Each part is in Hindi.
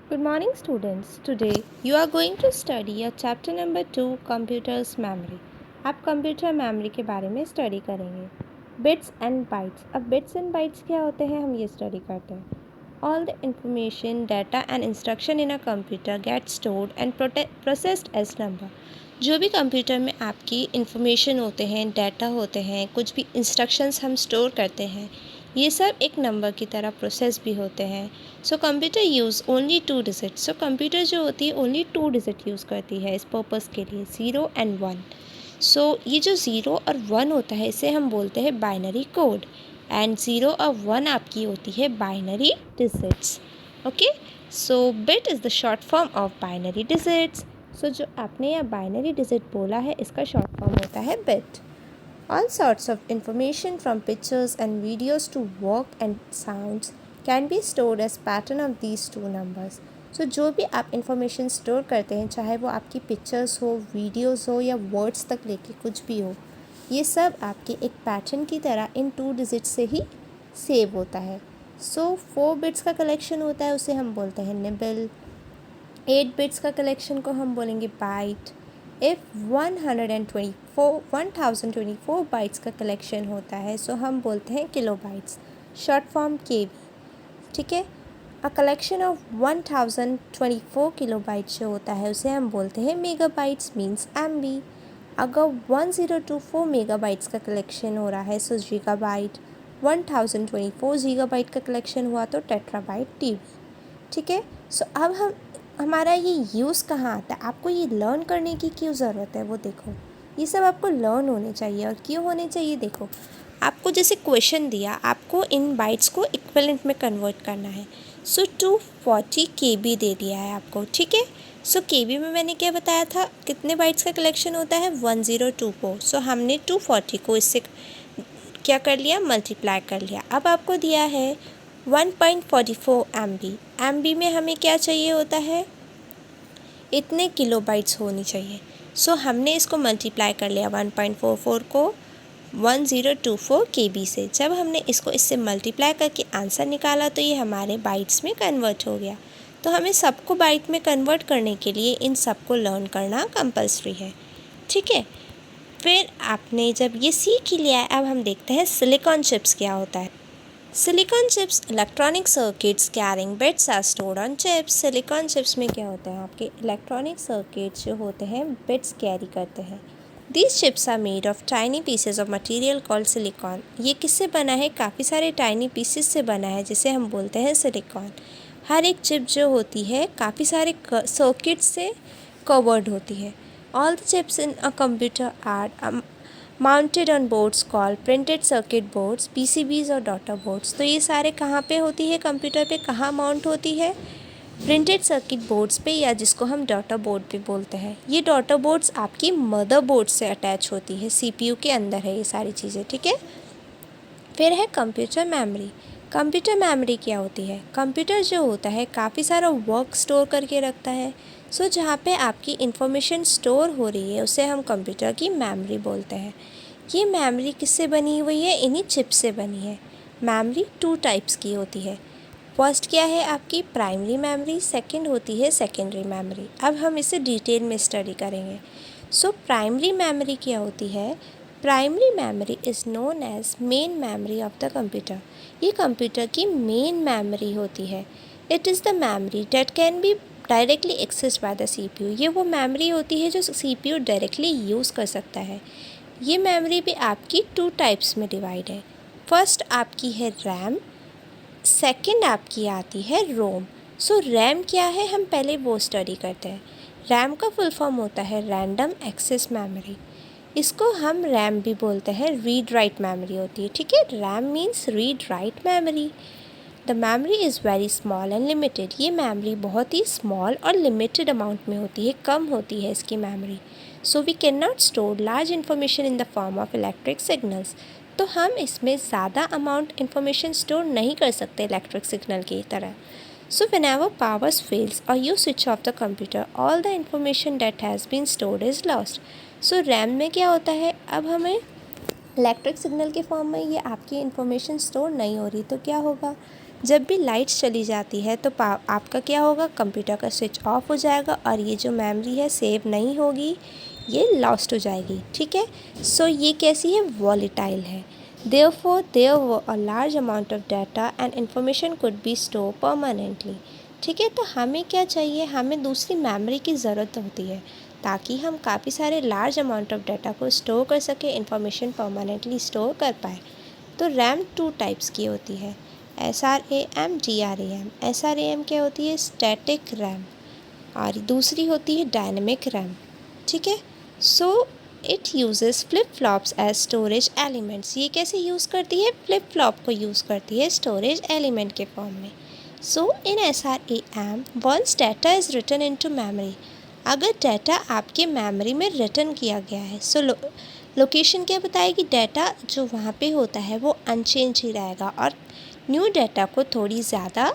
Good morning, students. Today you are going to study a chapter number 2 Computers Memory. आप कंप्यूटर मेमोरी के बारे में स्टडी करेंगे. Bits and bytes. अब बिट्स एंड बाइट्स क्या होते हैं हम ये स्टडी करते हैं. All the information data and instruction in a computer get stored and processed as number. जो भी कंप्यूटर में आपकी इंफॉर्मेशन होते हैं, डाटा होते हैं, कुछ भी इंस्ट्रक्शंस हम स्टोर करते हैं, ये सब एक नंबर की तरह प्रोसेस भी होते हैं. So computer use only 2 digit. So computer जो होती है ओनली 2 डिजिट यूज़ करती है इस पर्पज़ के लिए, 0 एंड 1. सो ये जो 0 और 1 होता है इसे हम बोलते हैं बाइनरी कोड, एंड 0 और 1 आपकी होती है binary digits. Okay, so bit is the short form of binary digits. So जो आपने यहाँ बाइनरी डिजिट बोला है इसका शॉर्ट फॉर्म होता है bit. All sorts of information from pictures and videos to work and sounds can be stored as pattern of these two numbers. So जो भी आप information store करते हैं, चाहे वो आपकी pictures हो, videos हो या words तक लेके कुछ भी हो, ये सब आपके एक pattern की तरह इन 2 digits से ही सेव होता है. So 4 bits का collection होता है उसे हम बोलते हैं nibble. 8 bits का collection को हम बोलेंगे byte. इफ़ 1024 बाइट्स का कलेक्शन होता है सो हम बोलते हैं kilo bytes, short form KB. ठीक है, a collection of 1024 kilo bytes जो होता है उसे हम बोलते हैं मेगा बाइट्स, मीन्स MB. अगर 1024 मेगा बाइट्स का कलेक्शन हो रहा है सो जीगा बाइट. 1024 जीगा बाइट का कलेक्शन हुआ तो टेट्राबाइट TB. ठीक है, सो अब हमारा ये यूज़ कहाँ आता है, आपको ये लर्न करने की क्यों ज़रूरत है वो देखो. ये सब आपको लर्न होने चाहिए. और क्यों होने चाहिए देखो, आपको जैसे क्वेश्चन दिया, आपको इन बाइट्स को इक्विवेलेंट में कन्वर्ट करना है. सो 240 KB दे दिया है आपको. ठीक है, सो KB में मैंने क्या बताया था, कितने बाइट्स का कलेक्शन होता है 1024. सो हमने 240 को इससे क्या कर लिया, मल्टीप्लाई कर लिया. अब आपको दिया है 1.44 MB में हमें क्या चाहिए होता है, इतने किलो बाइट्स होनी चाहिए. सो हमने इसको मल्टीप्लाई कर लिया 1.44 को 1024 KB से. जब हमने इसको इससे मल्टीप्लाई करके आंसर निकाला तो ये हमारे बाइट्स में कन्वर्ट हो गया. तो हमें सबको बाइट में कन्वर्ट करने के लिए इन सबको लर्न करना कंपल्सरी है. ठीक है, फिर आपने जब ये सीख ही लिया है, अब हम देखते हैं सिलिकॉन चिप्स क्या होता है. Silicon chips electronic circuits carrying bits are stored on chips. Silicon chips में क्या होता है, आपके इलेक्ट्रॉनिक सर्किट्स जो होते हैं बिट्स कैरी करते हैं. These chips are made of tiny pieces of material called silicon. ये किससे बना है, काफ़ी सारे टाइनी पीसेस से बना है जिसे हम बोलते हैं सिलिकॉन. हर एक चिप जो होती है काफ़ी सारे सर्किट्स से कवर्ड होती है. All the chips in a computer are mounted on boards called printed circuit boards, PCBs और डाटा बोर्ड्स. तो ये सारे कहाँ पे होती है, कंप्यूटर पे कहाँ माउंट होती है, प्रिंटेड सर्किट बोर्ड्स पे, या जिसको हम डाटा बोर्ड भी बोलते हैं. ये डाटा बोर्ड्स आपकी मदर बोर्ड से अटैच होती है, CPU के अंदर है ये सारी चीज़ें. ठीक है, फिर है कंप्यूटर मेमोरी. कंप्यूटर मेमोरी क्या होती है, कंप्यूटर जो होता है काफ़ी सारा वर्क स्टोर करके रखता है. सो जहाँ पे आपकी इंफॉर्मेशन स्टोर हो रही है उसे हम कंप्यूटर की मेमोरी बोलते हैं. ये मेमोरी किससे बनी हुई है, इन्हीं चिप से बनी है. मेमोरी 2 टाइप्स की होती है. फर्स्ट क्या है आपकी प्राइमरी मेमोरी, सेकंड होती है सेकेंडरी मेमोरी. अब हम इसे डिटेल में स्टडी करेंगे. सो प्राइमरी मेमोरी क्या होती है, primary memory is known as main memory of the computer. ये कंप्यूटर की मेन मेमोरी होती है. It is the memory that can be directly accessed by the CPU. ये वो मेमोरी होती है जो CPU डायरेक्टली यूज़ कर सकता है. ये मेमोरी भी आपकी 2 टाइप्स में डिवाइड है. फर्स्ट आपकी है रैम, सेकंड आपकी आती है रोम. सो रैम क्या है, हम पहले वो स्टडी करते हैं. रैम का फुल फॉर्म होता है रैंडम एक्सेस मेमोरी. इसको हम रैम भी बोलते हैं, रीड राइट मेमोरी होती है. ठीक है, RAM means read write memory. The memory is very small and limited. ये मेमोरी बहुत ही स्मॉल और लिमिटेड अमाउंट में होती है, कम होती है इसकी memory. So we can not store large information in the form of electric signals. तो हम इसमें ज़्यादा अमाउंट इन्फॉर्मेशन स्टोर नहीं कर सकते इलेक्ट्रिक सिग्नल की तरह. सो whenever power fails or you switch off the computer, all the information that has been stored is lost. So RAM में क्या होता है, अब हमें इलेक्ट्रिक सिग्नल के फॉर्म में ये आपकी इन्फॉर्मेशन स्टोर नहीं हो रही तो क्या होगा, जब भी लाइट्स चली जाती है तो आपका क्या होगा, कंप्यूटर का स्विच ऑफ हो जाएगा और ये जो मेमोरी है सेव नहीं होगी, ये लॉस्ट हो जाएगी। ठीक है, सो ये कैसी है, वॉलेटाइल है। Therefore, there were a large amount of data and information could be stored permanently. ठीक है, तो हमें क्या चाहिए, हमें दूसरी मेमोरी की ज़रूरत होती है ताकि हम काफ़ी सारे लार्ज अमाउंट ऑफ डाटा को स्टोर कर सकें, इंफॉर्मेशन परमानेंटली स्टोर कर पाए। तो रैम 2 टाइप्स की होती है, SRAM, DRAM। SRAM क्या होती है, स्टैटिक रैम, और दूसरी होती है डायनेमिक रैम। ठीक है, so it uses flip flops as storage elements. ये कैसे यूज़ करती है, फ्लिप फ्लॉप को यूज़ करती है स्टोरेज एलिमेंट के फॉर्म में। So in SRAM once data is written into memory, अगर डाटा आपके मेमोरी में रिटन किया गया है, सो लोकेशन क्या बताएगी, डाटा जो वहाँ पे होता है वो अनचेंज ही रहेगा और न्यू डाटा को थोड़ी ज़्यादा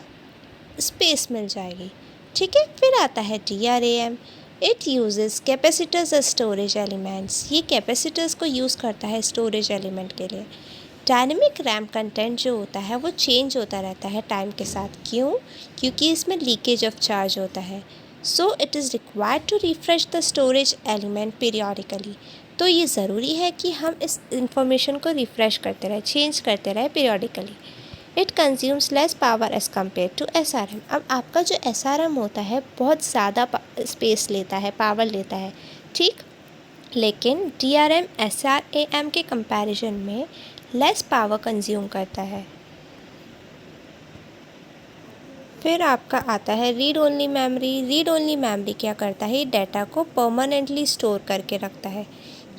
स्पेस मिल जाएगी। ठीक है, फिर आता है DRAM। It uses capacitors as storage elements. ये कैपेसिटर्स को यूज़ करता है स्टोरेज एलिमेंट के लिए। डायनेमिक रैम कंटेंट जो होता है वो चेंज होता रहता है टाइम के साथ। क्यों, क्योंकि इसमें लीकेज ऑफ चार्ज होता है। So it is required to refresh the storage element periodically. तो ये ज़रूरी है कि हम इस इंफॉर्मेशन को रिफ़्रेश करते रहें, चेंज करते रहें periodically. It consumes less power as compare to SRM। अब आपका जो SRM होता है बहुत ज़्यादा स्पेस लेता है, पावर लेता है, ठीक, लेकिन DRM SRAM के कंपैरिजन में लेस पावर कंज्यूम करता है। फिर आपका आता है read only memory. Read only memory क्या करता है, डाटा को परमानेंटली स्टोर करके रखता है।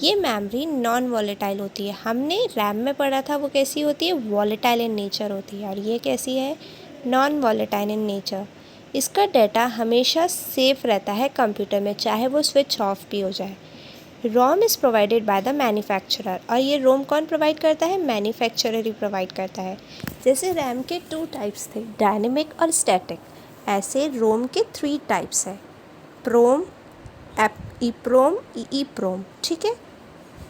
ये मेमोरी नॉन वॉलेटाइल होती है। हमने रैम में पढ़ा था वो कैसी होती है, वॉलेटाइल इन नेचर होती है, और ये कैसी है, नॉन वॉलेटाइल इन नेचर। इसका डाटा हमेशा सेफ रहता है कंप्यूटर में, चाहे वो स्विच ऑफ भी हो जाए। ROM is provided by the manufacturer, और ये रोम कौन प्रोवाइड करता है, मैन्युफैक्चरर ही प्रोवाइड करता है। जैसे रैम के 2 टाइप्स थे, डायनेमिक और स्टैटिक, ऐसे रोम के 3 टाइप्स हैं, प्रोम, ईप्रोम, ईप्रोम। ठीक है,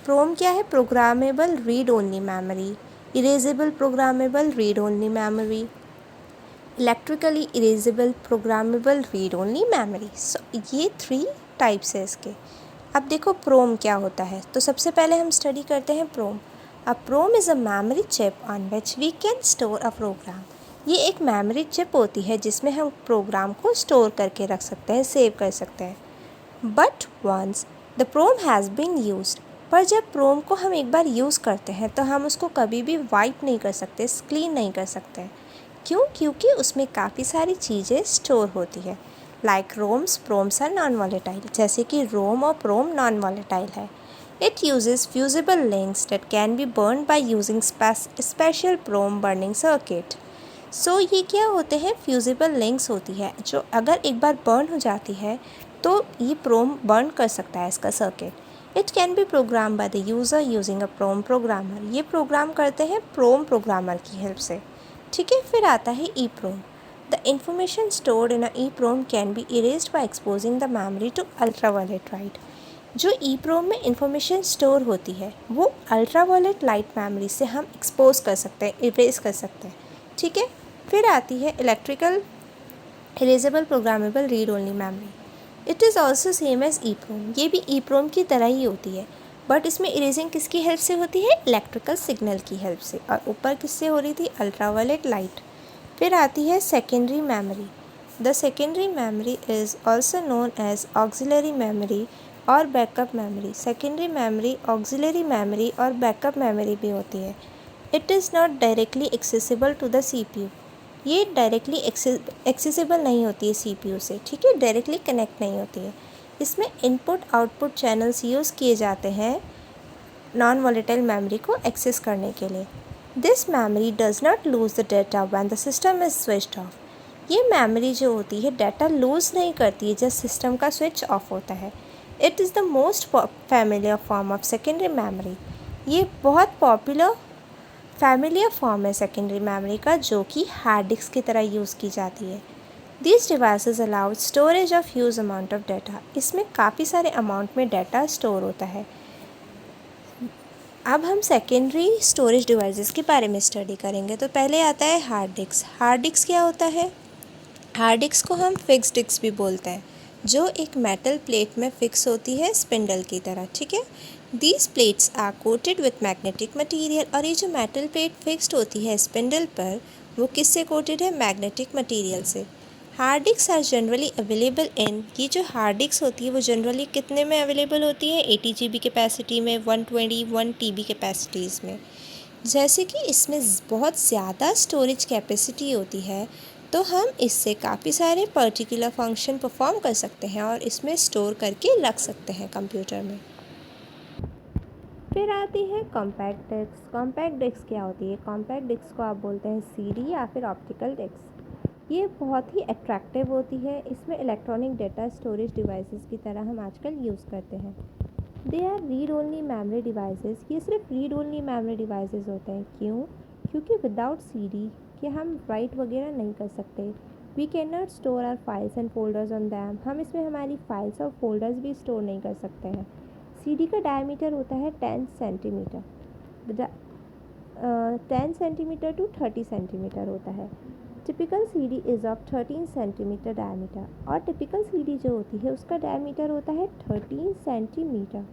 प्रोम क्या है, programmable read only memory, erasable programmable read only memory, electrically erasable programmable read only memory. So ये 3 टाइप्स है इसके। अब देखो प्रोम क्या होता है, तो सबसे पहले हम स्टडी करते हैं PROM. A PROM is a memory chip on which we can store a program. ये एक मेमोरी चिप होती है जिसमें हम प्रोग्राम को स्टोर करके रख सकते हैं, सेव कर सकते हैं। But once the PROM has been used, पर जब प्रोम को हम एक बार यूज़ करते हैं तो हम उसको कभी भी वाइप नहीं कर सकते, क्लीन नहीं कर सकते। क्यों, क्योंकि उसमें काफ़ी सारी चीज़ें स्टोर होती है। Like ROMs, PROMs are non volatile, जैसे कि रोम और प्रोम नॉन वॉलेटाइल है। It uses fusible links that can be burn by using special PROM burning circuit. So ये क्या होते हैं, फ्यूजिबल लिंक्स होती है जो अगर एक बार बर्न हो जाती है तो ये प्रोम बर्न कर सकता है इसका circuit. It can be program by the user using a PROM programmer. ये प्रोग्राम करते हैं प्रोम प्रोग्रामर की हेल्प से। ठीक है, फिर आता है EEPROM। The information stored in a EEPROM can be erased by exposing the memory to ultraviolet light। जो EEPROM में इंफॉर्मेशन स्टोर होती है वो अल्ट्रावायलेट लाइट मेमोरी से हम एक्सपोज कर सकते हैं, इरेज कर सकते हैं। ठीक है, फिर आती है electrical erasable programmable read only memory. It is also same as EEPROM। ये भी EEPROM की तरह ही होती है, बट इसमें इरेजिंग किसकी हेल्प से होती है, इलेक्ट्रिकल सिग्नल की हेल्प से, और ऊपर किससे हो रही थी, अल्ट्रावायलेट लाइट। फिर आती है secondary memory. The secondary memory is also known as auxiliary memory और backup memory. Secondary memory auxiliary memory और बैकअप मेमोरी भी होती है। It is not directly accessible to the CPU। ये डायरेक्टली एक्सेसिबल नहीं होती है CPU से, ठीक है, डायरेक्टली कनेक्ट नहीं होती है। इसमें इनपुट आउटपुट चैनल्स यूज़ किए जाते हैं नॉन वॉलेटाइल मेमोरी को एक्सेस करने के लिए। This memory does not lose the data when the system is switched off. ये मेमोरी जो होती है डाटा लूज़ नहीं करती है जब सिस्टम का स्विच ऑफ होता है। It is the most familiar form of secondary memory. ये बहुत पॉपुलर फैमिलियर फॉर्म है सेकेंडरी मेमोरी का, जो कि हार्ड डिस्क की तरह यूज़ की जाती है। These devices allow storage of huge amount of data। इसमें काफ़ी सारे अमाउंट में डाटा स्टोर होता है। अब हम सेकेंडरी स्टोरेज डिवाइसेस के बारे में स्टडी करेंगे। तो पहले आता है हार्ड डिस्क। हार्ड डिस्क क्या होता है? हार्ड डिस्क को हम फिक्स डिस्क भी बोलते हैं, जो एक मेटल प्लेट में फिक्स होती है स्पिंडल की तरह, ठीक है। These plates are coated with magnetic material. और ये जो मेटल प्लेट फिक्स्ड होती है स्पिंडल पर, वो किससे कोटेड है? मैग्नेटिक मटीरियल से। Hard disk are generally available in, ये जो हार्ड डिस्क होती है वो जनरली कितने में अवेलेबल होती है? 80 GB कैपेसिटी में, 121 TB कैपेसिटीज़ में। जैसे कि इसमें बहुत ज़्यादा स्टोरेज कैपेसिटी होती है, तो हम इससे काफ़ी सारे पर्टिकुलर फंक्शन परफॉर्म कर सकते हैं और इसमें स्टोर करके रख सकते हैं कंप्यूटर में। फिर आती है कॉम्पैक्ट डिस्क। कॉम्पैक्ट डिस्क क्या होती है? कॉम्पैक्ट डिस्क को आप बोलते हैं CD या फिर ऑप्टिकल डिस्क। ये बहुत ही अट्रैक्टिव होती है। इसमें इलेक्ट्रॉनिक डेटा स्टोरेज डिवाइसेस की तरह हम आजकल यूज़ करते हैं। They are read only memory devices. ये सिर्फ रीड ओनली मेमोरी डिवाइसेस होते हैं। क्यों? क्योंकि विदाउट CD के हम राइट वगैरह नहीं कर सकते। We can not store our files and folders on them. हम इसमें हमारी फाइल्स और फोल्डर्स भी स्टोर नहीं कर सकते हैं। CD का डायमीटर होता है 10 सेंटीमीटर। 10 सेंटीमीटर टू 30 सेंटीमीटर होता है। Typical CD is of 13 centimetre diameter. और टिपिकल CD जो होती है उसका डायमीटर होता है 13 सेंटीमीटर।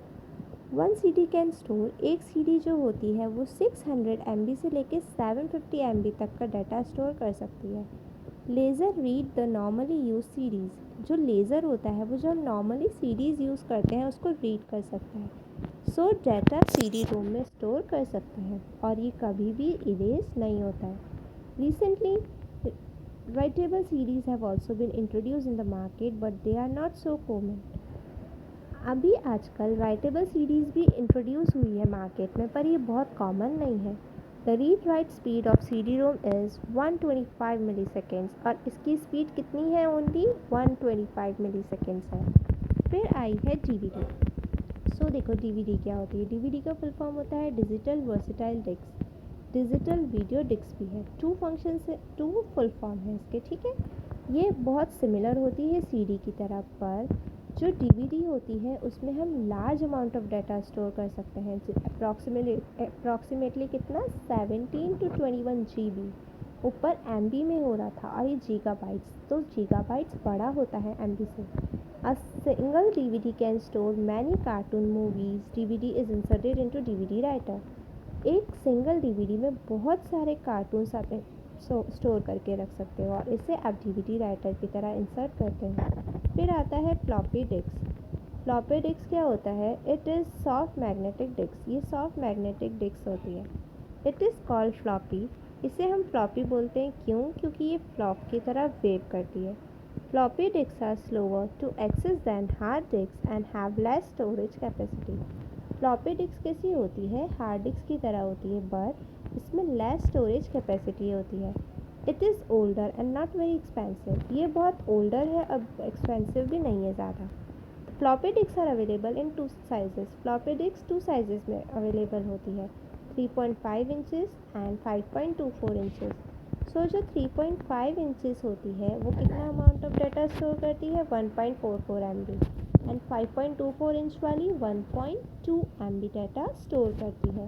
1 CD कैन स्टोर, एक CD जो होती है वो 600 MB से लेकर 750 MB तक का डाटा स्टोर कर सकती है। Laser read the normally use CDs। जो लेज़र होता है वो जो हम नॉर्मली CDs यूज़ करते हैं उसको रीड कर सकता है। सो डाटा CD रोम में स्टोर कर सकते हैं और ये कभी भी इरेज नहीं होता है। Recently writable CDs have also been introduced in the market, but they are not so common. अभी आजकल राइटेबल सीरीज़ भी इंट्रोड्यूस हुई है मार्केट में, पर ये बहुत कॉमन नहीं है। The read write speed of CD-ROM is 125 मिलीसेकेंड्स। और इसकी स्पीड कितनी है? ओनली 125 मिलीसेकेंड्स है। फिर आई है DVD। सो देखो DVD क्या होती है? DVD का फुल फॉर्म होता है digital versatile disc. Digital video disc भी है। टू फंक्शन से 2 फुल फॉर्म है इसके, ठीक है। ये बहुत सिमिलर होती है CD की तरह, पर जो DVD होती है उसमें हम large amount of data store कर सकते हैं। अप्रॉक्सीमेटली कितना? 17 to 21 GB। ऊपर MB में हो रहा था और ये गीगाबाइट्स, तो गीगाबाइट्स बड़ा होता है MB से। A single DVD can store many cartoon movies. DVD is inserted into DVD writer. एक सिंगल DVD में बहुत सारे कार्टून्स आप स्टोर करके रख सकते हो और इसे आप DVD राइटर की तरह इंसर्ट करते हैं। फिर आता है फ्लॉपी डिस्क। फ्लॉपी डिस्क क्या होता है? It is soft magnetic disk. ये सॉफ्ट मैग्नेटिक डिस्क होती है। It is called floppy. इसे हम फ्लॉपी बोलते हैं। क्यों? क्योंकि ये फ्लॉप की तरह वेव करती है। Floppy disk are slower to access than hard disk and have less storage capacity. Floppy disk कैसी होती है? हार्ड डिस्क की तरह होती है, बट इसमें लेस स्टोरेज कैपेसिटी होती है। It is older and not very expensive. ये बहुत ओल्डर है, अब एक्सपेंसिव भी नहीं है ज़्यादा। Floppy disk are available in 2 sizes. Floppy disk 2 sizes में अवेलेबल होती है, 3.5 इंचेस एंड 5.24 इंचेस। सो जो 3.5 इंचेस होती है वो कितना अमाउंट ऑफ डाटा स्टोर करती है? 1.44 MB। एंड 5.24 इंच वाली 1.2 MB डाटा स्टोर करती है।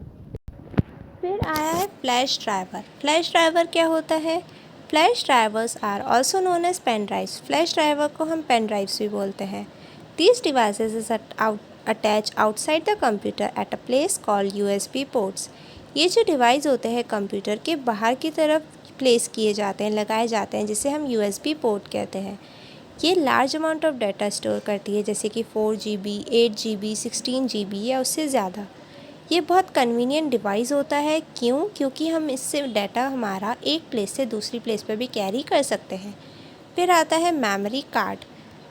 फिर आया है फ्लैश ड्राइवर। फ्लैश ड्राइवर क्या होता है? Flash drivers are also known as pen drives. Flash driver को हम पेन ड्राइव्स भी बोलते हैं। These devices is attach outside the computer at a place called USB ports. ये जो डिवाइस होते हैं कंप्यूटर के बाहर की तरफ प्लेस किए जाते हैं, लगाए जाते हैं, जिसे हम USB पोर्ट कहते हैं। ये large amount of data store करती है, जैसे कि 4 GB, 8 GB, 16 GB या उससे ज़्यादा। ये बहुत कन्वीनियंट डिवाइस होता है। क्यों? क्योंकि हम इससे डाटा हमारा एक प्लेस से दूसरी प्लेस पर भी कैरी कर सकते हैं। फिर आता है मेमोरी कार्ड।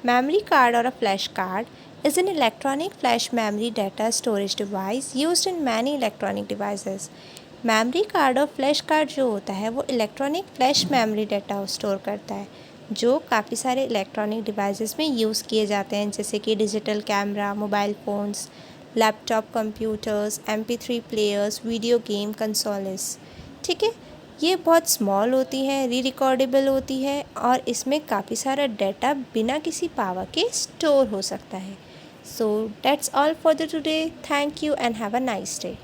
मेमोरी कार्ड और a flash card is an electronic flash memory data storage device used in many electronic devices. Memory card और फ्लैश कार्ड जो होता है वो electronic flash memory data store करता है, जो काफ़ी सारे इलेक्ट्रॉनिक डिवाइसेस में यूज़ किए जाते हैं, जैसे कि digital camera, mobile phones, laptop computers, MP3 players, video game consoles. ठीक है, ये बहुत स्मॉल होती है, री रिकॉर्डेबल होती है और इसमें काफ़ी सारा डाटा बिना किसी पावर के स्टोर हो सकता है। So that's all for the today. Thank you and have a nice day.